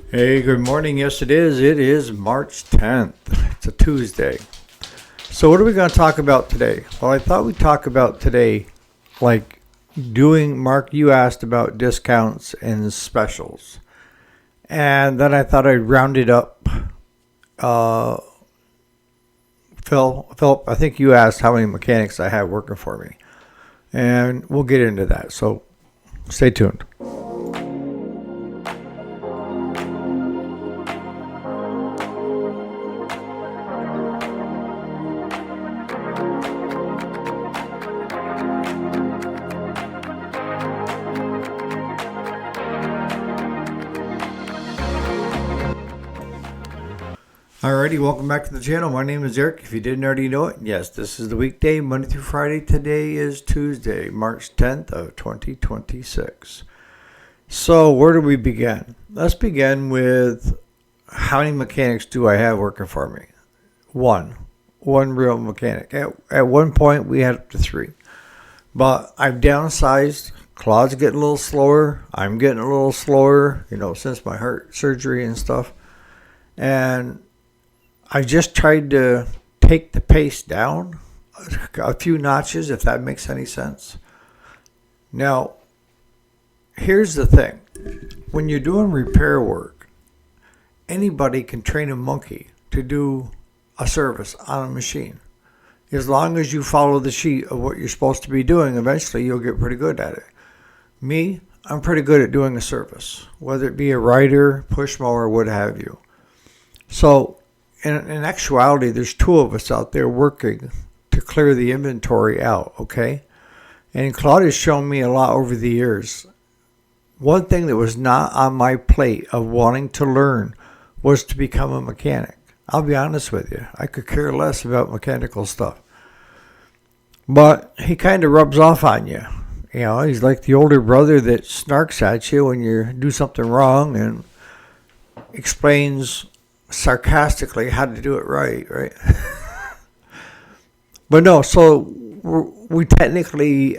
Hey, good morning. Yes, it is. It is March 10th. It's a Tuesday. So, what are we going to talk about today? Well, I thought we'd talk about today, like Mark, you asked about discounts and specials. And then I thought I'd round it up. Uh, Phil, I think you asked how many mechanics I have working for me. And we'll get into that. So, stay tuned. Alrighty, welcome back to the channel. My name is Eric. If you didn't already know it, yes, this is the weekday, Monday through Friday. Today is Tuesday, March 10th of 2026. So where do we begin? Let's begin with how many mechanics do I have working for me? One real mechanic. At one point, we had up to three. But I've downsized. Claude's getting a little slower. I'm getting a little slower, since my heart surgery and stuff. And I just tried to take the pace down a few notches, if that makes any sense. Now, here's the thing. When you're doing repair work, anybody can train a monkey to do a service on a machine. As long as you follow the sheet of what you're supposed to be doing, eventually you'll get pretty good at it. Me, I'm pretty good at doing a service, whether it be a rider, push mower, what have you. So, in actuality, there's two of us out there working to clear the inventory out, okay? And Claude has shown me a lot over the years. One thing that was not on my plate of wanting to learn was to become a mechanic. I'll be honest with you. I could care less about mechanical stuff. But he kind of rubs off on you. He's like the older brother that snarks at you when you do something wrong and explains sarcastically how to do it right? But no, so we technically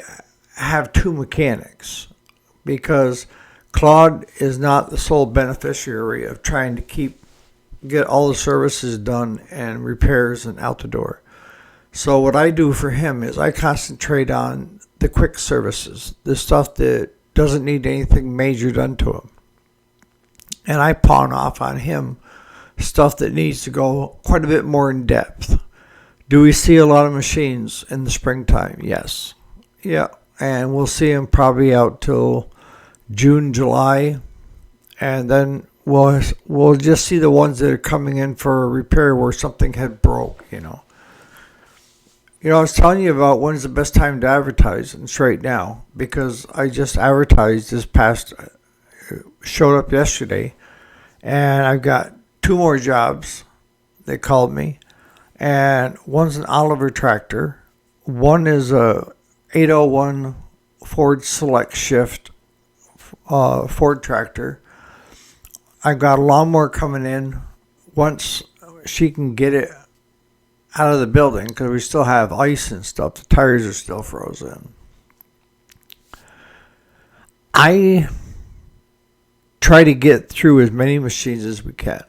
have two mechanics because Claude is not the sole beneficiary of trying to get all the services done and repairs and out the door. So what I do for him is I concentrate on the quick services, the stuff that doesn't need anything major done to him. And I pawn off on him stuff that needs to go quite a bit more in depth. Do we see a lot of machines in the springtime? Yes. Yeah. And we'll see them probably out till June, July. And then we'll just see the ones that are coming in for a repair where something had broke, I was telling you about when's the best time to advertise, and it's right now because I just advertised showed up yesterday, and I've got two more jobs. They called me, and one's an Oliver tractor. One is a 801 Ford Select Shift Ford tractor. I've got a lawnmower coming in once she can get it out of the building because we still have ice and stuff. The tires are still frozen. I try to get through as many machines as we can.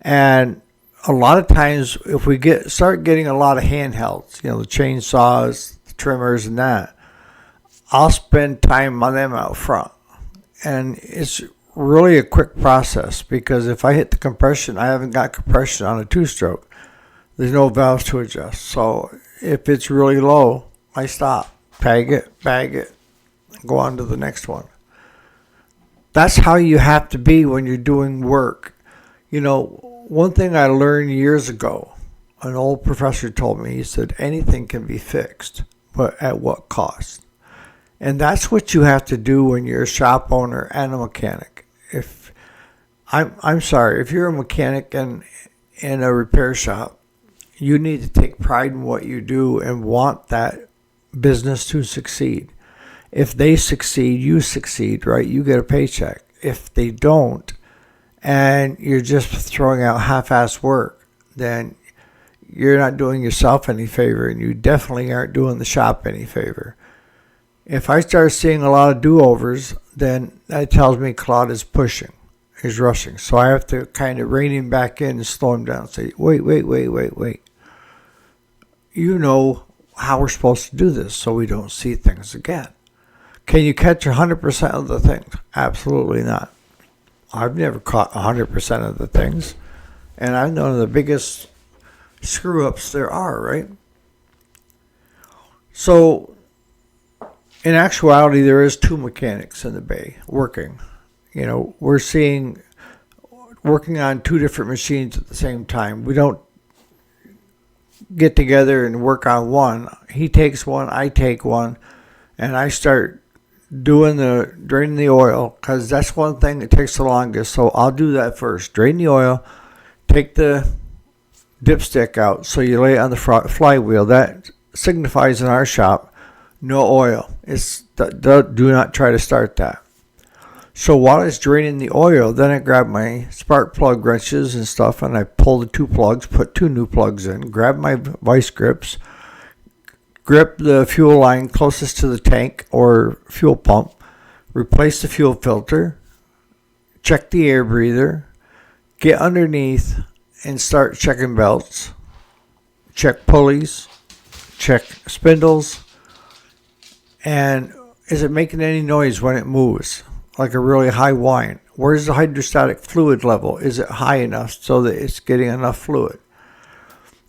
And a lot of times, if we start getting a lot of handhelds, the chainsaws, the trimmers, and that, I'll spend time on them out front. And it's really a quick process because if I hit the compression, I haven't got compression on a two-stroke. There's no valves to adjust. So if it's really low, I stop, tag it, bag it, and go on to the next one. That's how you have to be when you're doing work. One thing I learned years ago, an old professor told me, he said, anything can be fixed, but at what cost? And that's what you have to do when you're a shop owner and a mechanic. I'm sorry, if you're a mechanic in a repair shop, you need to take pride in what you do and want that business to succeed. If they succeed, you succeed, right? You get a paycheck. If they don't, and you're just throwing out half-ass work, then you're not doing yourself any favor, and you definitely aren't doing the shop any favor. If I start seeing a lot of do-overs, then that tells me Claude is pushing. is rushing. So I have to kind of rein him back in and slow him down and say, wait. You know how we're supposed to do this so we don't see things again. Can you catch 100% of the things? Absolutely not. I've never caught 100% of the things. And I know the biggest screw-ups there are, right? So, in actuality, there is 2 mechanics in the bay working. You know, we're working on 2 different machines at the same time. We don't get together and work on one. He takes one, I take one, and I start draining the oil, because that's one thing that takes the longest. So I'll do that first. Drain the oil, take the dipstick out, so you lay it on the flywheel. That signifies in our shop no oil. Do not try to start that. So while it's draining the oil, then I grab my spark plug wrenches and stuff, and I pull the 2 plugs, put 2 new plugs in, grab my vice grips, grip the fuel line closest to the tank or fuel pump, replace the fuel filter, check the air breather, get underneath and start checking belts, check pulleys, check spindles, and is it making any noise when it moves, like a really high whine? Where's the hydrostatic fluid level? Is it high enough so that it's getting enough fluid?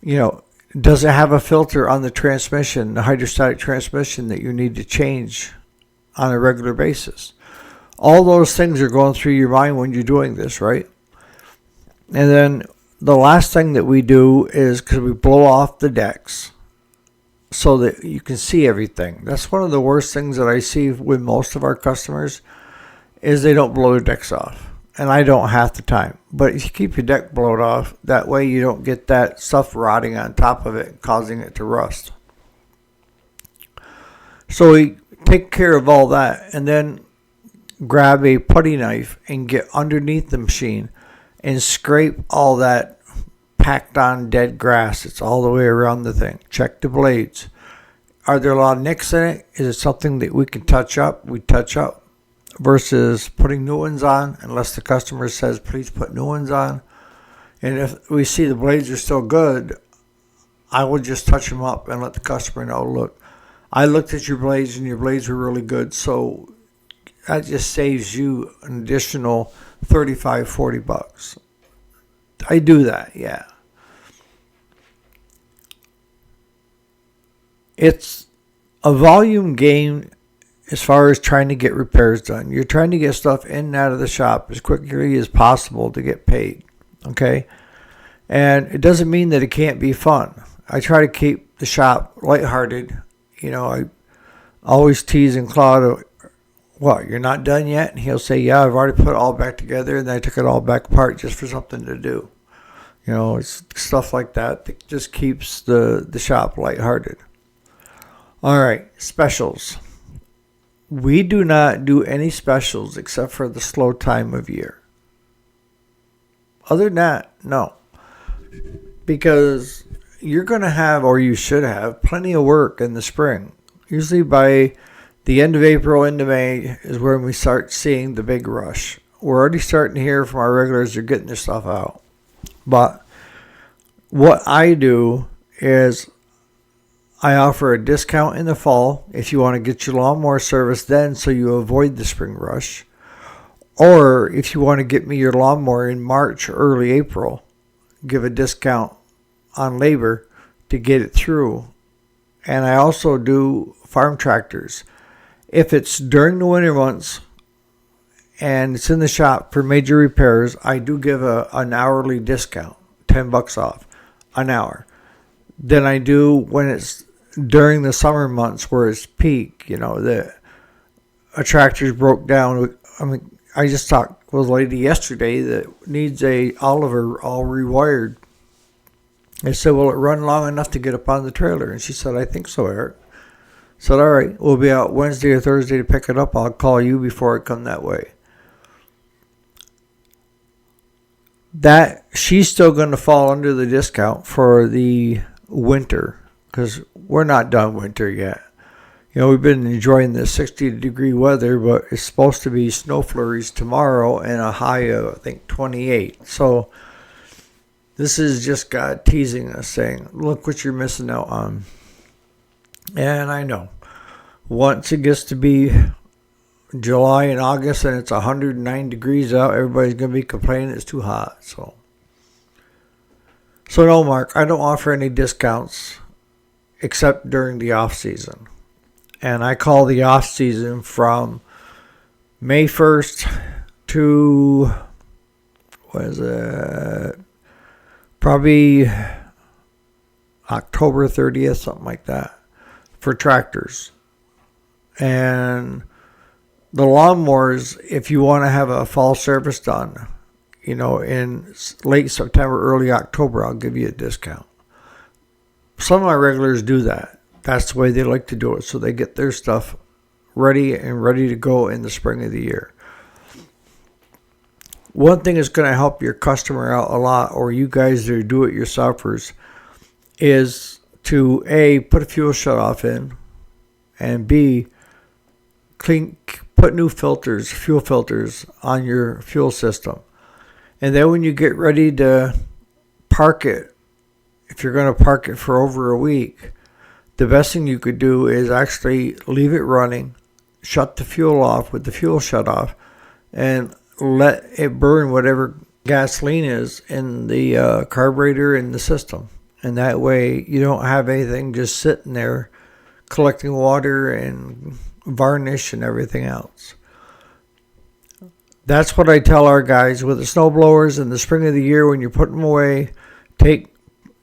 You know, does it have a filter on the transmission, the hydrostatic transmission, that you need to change on a regular basis? All those things are going through your mind when you're doing this, right? And then the last thing that we do is, because we blow off the decks so that you can see everything. That's one of the worst things that I see with most of our customers, is they don't blow their decks off. And I don't half the time. But if you keep your deck blowed off, that way you don't get that stuff rotting on top of it, causing it to rust. So we take care of all that, and then grab a putty knife and get underneath the machine and scrape all that packed on dead grass. It's all the way around the thing. Check the blades. Are there a lot of nicks in it? Is it something that we can touch up? We touch up. Versus putting new ones on, unless the customer says, please put new ones on. And if we see the blades are still good, I will just touch them up and let the customer know, look, I looked at your blades and your blades were really good. So that just saves you an additional $35-40. I do that, yeah. It's a volume game. As far as trying to get repairs done, you're trying to get stuff in and out of the shop as quickly as possible to get paid, okay? And it doesn't mean that it can't be fun. I try to keep the shop lighthearted. You know, I always tease and Claude, what, you're not done yet? And he'll say, yeah, I've already put it all back together, and I took it all back apart just for something to do. You know, it's stuff like that just keeps the shop lighthearted. All right, specials. We do not do any specials except for the slow time of year. Other than that, no. Because you're going to have, or you should have, plenty of work in the spring. Usually by the end of April into May is when we start seeing the big rush. We're already starting to hear from our regulars they're getting their stuff out. But what I do is I offer a discount in the fall if you want to get your lawnmower serviced then so you avoid the spring rush. Or if you want to get me your lawnmower in March or early April, give a discount on labor to get it through. And I also do farm tractors. If it's during the winter months and it's in the shop for major repairs, I do give an hourly discount, $10 off an hour. Then I do when it's during the summer months where it's peak, you know, a tractor's broke down. I mean, I just talked with a lady yesterday that needs a Oliver all rewired. I said, will it run long enough to get up on the trailer? And she said, I think so, Eric. I said, all right, we'll be out Wednesday or Thursday to pick it up. I'll call you before I come that way. That she's still going to fall under the discount for the winter because we're not done winter yet. We've been enjoying the 60-degree weather, but it's supposed to be snow flurries tomorrow and a high of, I think, 28. So this is just God teasing us, saying, look what you're missing out on. And I know, once it gets to be July and August and it's 109 degrees out, everybody's going to be complaining it's too hot. So no, Mark, I don't offer any discounts except during the off season. And I call the off season from May 1st to, probably October 30th, something like that, for tractors. And the lawnmowers, if you want to have a fall service done, in late September, early October, I'll give you a discount. Some of my regulars do that. That's the way they like to do it, so they get their stuff ready to go in the spring of the year. One thing that's going to help your customer out a lot, or you guys that are do-it-yourselfers, is to A, put a fuel shutoff in, and B, put new fuel filters on your fuel system. And then when you get ready to park it, if you're going to park it for over a week, the best thing you could do is actually leave it running, shut the fuel off with the fuel shut off, and let it burn whatever gasoline is in the carburetor in the system. And that way you don't have anything just sitting there collecting water and varnish and everything else. That's what I tell our guys with the snow blowers in the spring of the year. When you put them away,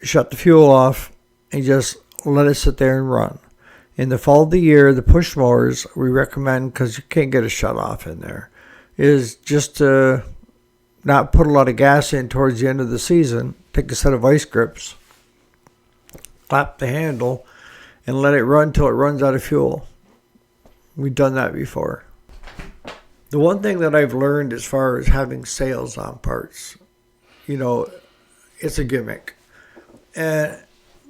shut the fuel off and just let it sit there and run. In the fall of the year, the push mowers we recommend, because you can't get a shut off in there, is just to not put a lot of gas in towards the end of the season. Take a set of ice grips, clap the handle, and let it run till it runs out of fuel. We've done that before. The one thing that I've learned as far as having sales on parts, it's a gimmick. And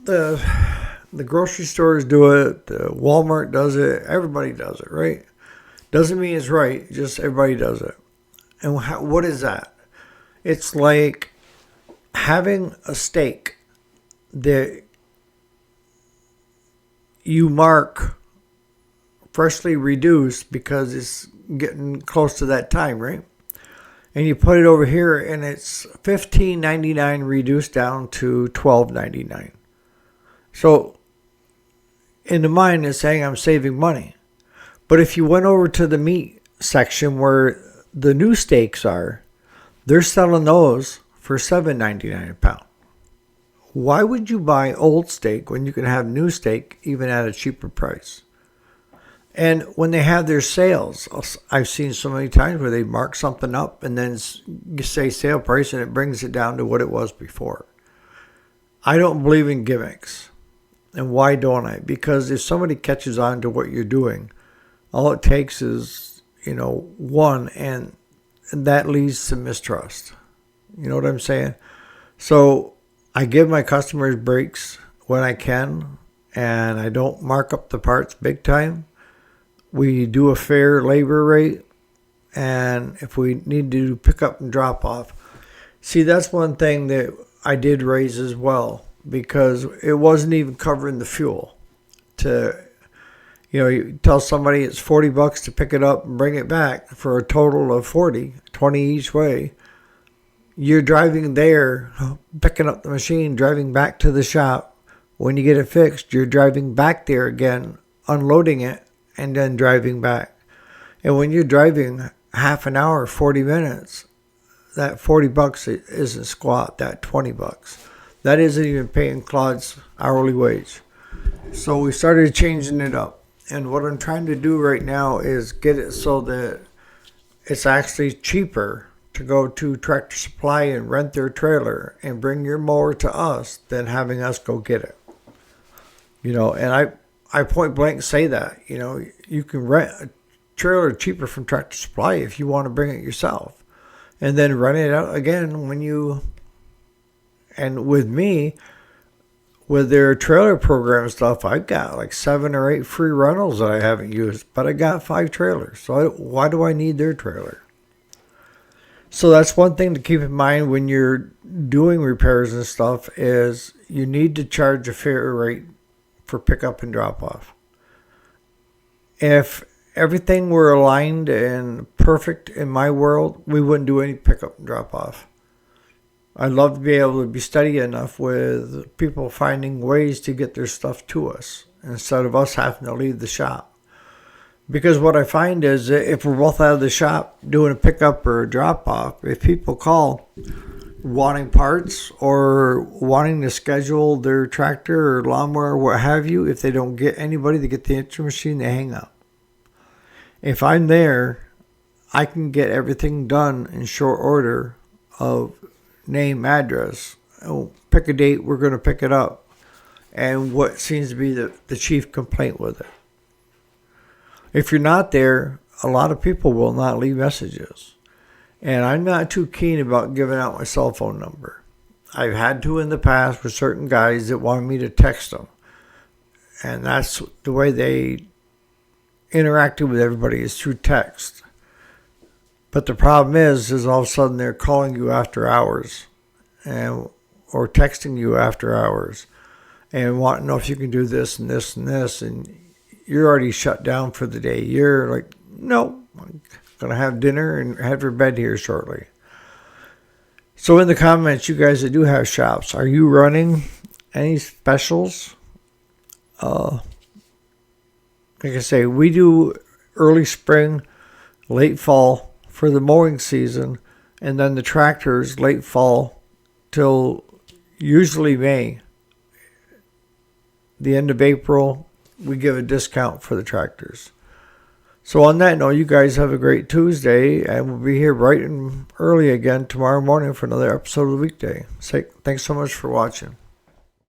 the grocery stores do it, the Walmart does it, everybody does it, right? Doesn't mean it's right, just everybody does it. And what is that? It's like having a steak that you mark freshly reduced because it's getting close to that time, right? And you put it over here and it's $15.99 reduced down to $12.99. So in the mind it's saying I'm saving money. But if you went over to the meat section where the new steaks are, they're selling those for $7.99 a pound. Why would you buy old steak when you can have new steak even at a cheaper price? And when they have their sales, I've seen so many times where they mark something up and then say sale price and it brings it down to what it was before. I don't believe in gimmicks. And why don't I? Because if somebody catches on to what you're doing, all it takes is, one, and that leads to mistrust. You know what I'm saying? So I give my customers breaks when I can, and I don't mark up the parts big time. We do a fair labor rate, and if we need to pick up and drop off. See, that's one thing that I did raise as well, because it wasn't even covering the fuel. You tell somebody it's $40 to pick it up and bring it back for a total of $20 each way. You're driving there, picking up the machine, driving back to the shop. When you get it fixed, you're driving back there again, unloading it, and then driving back. And when you're driving half an hour, 40 minutes, that $40 isn't squat, that $20. That isn't even paying Claude's hourly wage. So we started changing it up. And what I'm trying to do right now is get it so that it's actually cheaper to go to Tractor Supply and rent their trailer and bring your mower to us than having us go get it. And I point blank say that, you can rent a trailer cheaper from Tractor Supply if you want to bring it yourself. And then rent it out again and with me, with their trailer program stuff, I've got like 7 or 8 free rentals that I haven't used, but I got 5 trailers. So why do I need their trailer? So that's one thing to keep in mind when you're doing repairs and stuff is you need to charge a fair rate for pickup and drop off. If everything were aligned and perfect in my world, we wouldn't do any pickup and drop off. I'd love to be able to be steady enough with people finding ways to get their stuff to us instead of us having to leave the shop. Because what I find is that if we're both out of the shop doing a pickup or a drop off, if people call wanting parts or wanting to schedule their tractor or lawnmower or what have you, if they don't get anybody to get the answering machine, they hang up. If I'm there, I can get everything done in short order of name, address, pick a date, we're going to pick it up, and what seems to be the chief complaint with it. If you're not there, a lot of people will not leave messages. And I'm not too keen about giving out my cell phone number. I've had to in the past with certain guys that wanted me to text them. And that's the way they interacted with everybody is through text. But the problem is all of a sudden they're calling you after hours or texting you after hours and want to know if you can do this and this and this. And you're already shut down for the day. You're like, no, I'm going to have dinner and head for bed here shortly. So in the comments, you guys that do have shops, are you running any specials? Like I say, we do early spring, late fall for the mowing season, and then the tractors late fall till usually May. The end of April, we give a discount for the tractors. So on that note, you guys have a great Tuesday, and we'll be here bright and early again tomorrow morning for another episode of the weekday. Thanks so much for watching.